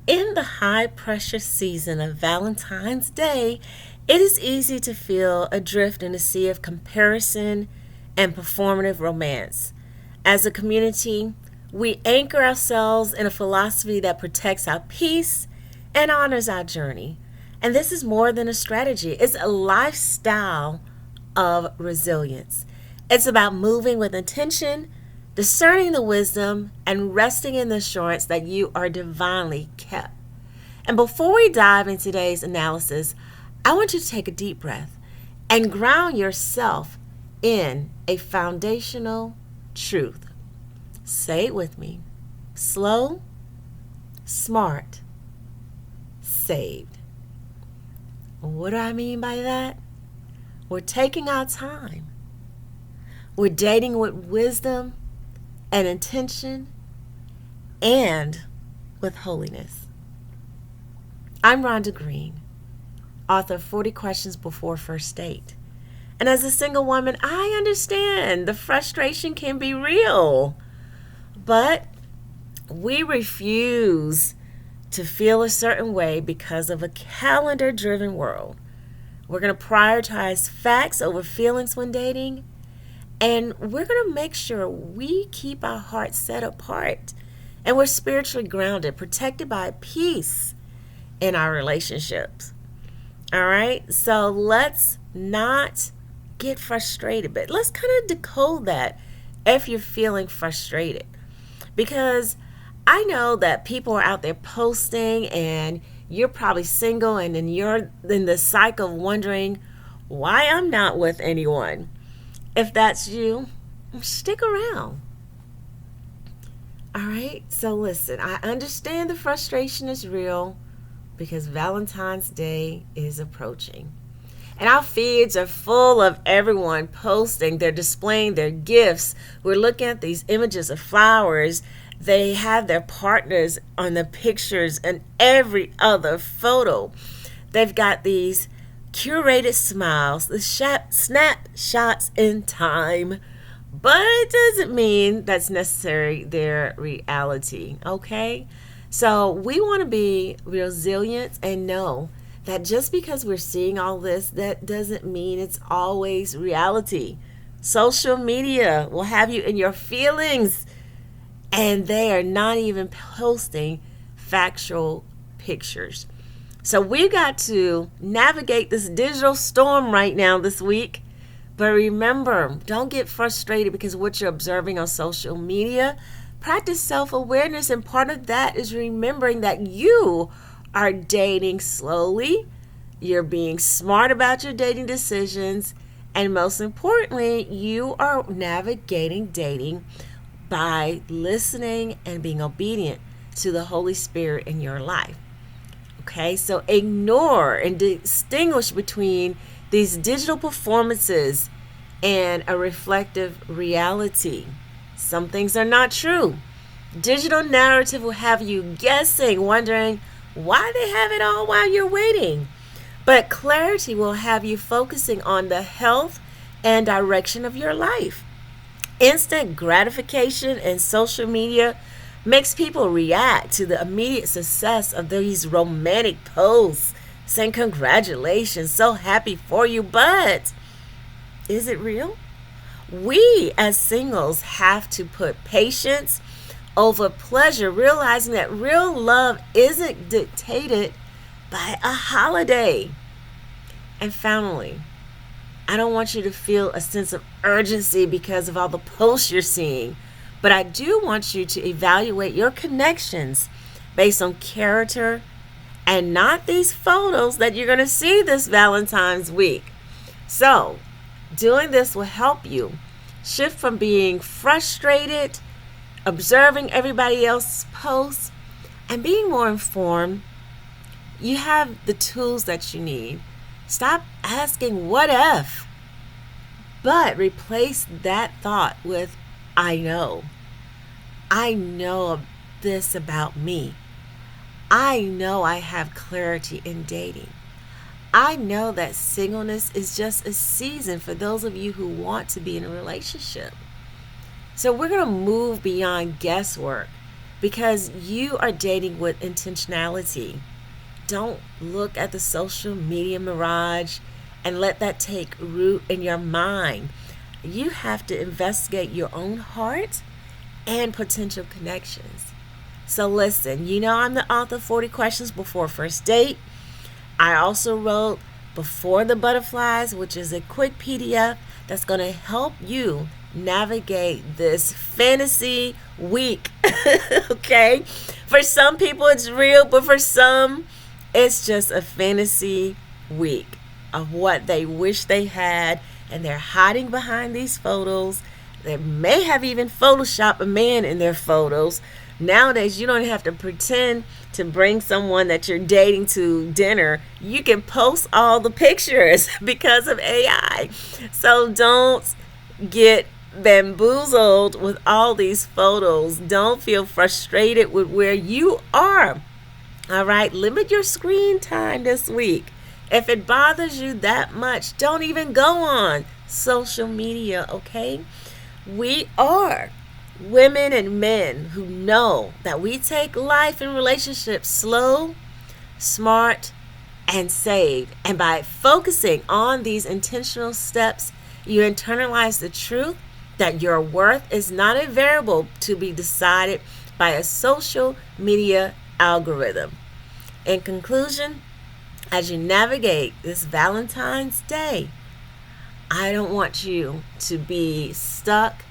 In the high pressure season of Valentine's Day, it is easy to feel adrift in a sea of comparison and performative romance. As a community, we anchor ourselves in a philosophy that protects our peace and honors our journey. And this is more than a strategy, it's a lifestyle of resilience. It's about moving with intention, discerning the wisdom, and resting in the assurance that you are divinely kept. And before we dive into today's analysis, I want you to take a deep breath and ground yourself in a foundational truth. Say it with me. Slow, smart, saved. What do I mean by that? We're taking our time. We're dating with wisdom and intention and with holiness. I'm Rhonda Green, author of 40 Questions Before First Date. And as a single woman, I understand the frustration can be real, but we refuse to feel a certain way because of a calendar-driven world. We're going to prioritize facts over feelings when dating, and we're going to make sure we keep our hearts set apart and we're spiritually grounded, protected by peace in our relationships. All right? So let's not get frustrated, but let's kind of decode that if you're feeling frustrated. Because I know that people are out there posting and you're probably single and then you're in the cycle of wondering why I'm not with anyone. If that's you, stick around. All right? So listen, I understand the frustration is real because Valentine's Day is approaching. And our feeds are full of everyone posting, they're displaying their gifts. We're looking at these images of flowers. They have their partners on the pictures and every other photo. They've got these curated smiles, the snapshots in time, but it doesn't mean that's necessarily their reality, okay? So we want to be resilient and know that just because we're seeing all this, that doesn't mean it's always reality. Social media will have you in your feelings, and they are not even posting factual pictures. So we've got to navigate this digital storm right now this week. But remember, don't get frustrated because what you're observing on social media. Practice self-awareness, and part of that is remembering that you are dating slowly. You're being smart about your dating decisions. And most importantly, you are navigating dating by listening and being obedient to the Holy Spirit in your life. Okay, so ignore and distinguish between these digital performances and a reflective reality. Some things are not true. Digital narrative will have you guessing, wondering why they have it all while you're waiting. But clarity will have you focusing on the health and direction of your life. Instant gratification and social media makes people react to the immediate success of these romantic posts, saying congratulations, so happy for you, but is it real? We as singles have to put patience over pleasure, realizing that real love isn't dictated by a holiday. And finally, I don't want you to feel a sense of urgency because of all the posts you're seeing, but I do want you to evaluate your connections based on character and not these photos that you're going to see this Valentine's week. So, doing this will help you shift from being frustrated, observing everybody else's posts, and being more informed. You have the tools that you need. Stop asking what if, but replace that thought with I know. I know this about me. I know I have clarity in dating. I know that singleness is just a season for those of you who want to be in a relationship. So we're going to move beyond guesswork because you are dating with intentionality. Don't look at the social media mirage and let that take root in your mind. You have to investigate your own heart and potential connections. So listen, I'm the author of 40 Questions Before First Date. I also wrote Before the Butterflies, which is a quick PDF that's going to help you navigate this fantasy week. Okay? For some people, it's real, but for some, it's just a fantasy week of what they wish they had, and they're hiding behind these photos. They may have even photoshopped a man in their photos. Nowadays, you don't have to pretend to bring someone that you're dating to dinner. You can post all the pictures because of AI. So don't get bamboozled with all these photos. Don't feel frustrated with where you are. All right, limit your screen time this week. If it bothers you that much, don't even go on social media, okay? We are women and men who know that we take life and relationships slow, smart, and safe. And by focusing on these intentional steps, you internalize the truth that your worth is not a variable to be decided by a social media algorithm. In conclusion, as you navigate this Valentine's Day, I don't want you to be stuck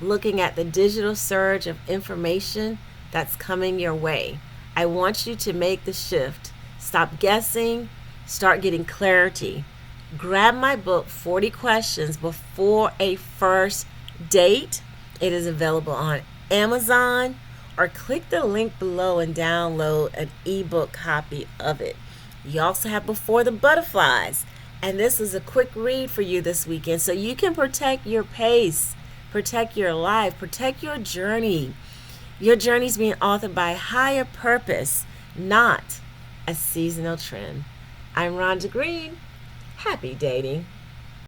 looking at the digital surge of information that's coming your way. I want you to make the shift. Stop guessing, start getting clarity. Grab my book, 40 Questions Before a First Date. It is available on Amazon, or click the link below and download an ebook copy of it. You also have Before the Butterflies, and this is a quick read for you this weekend so you can protect your pace, protect your life, protect your journey. Your journey is being authored by a higher purpose, not a seasonal trend. I'm Rhonda Green. Happy dating.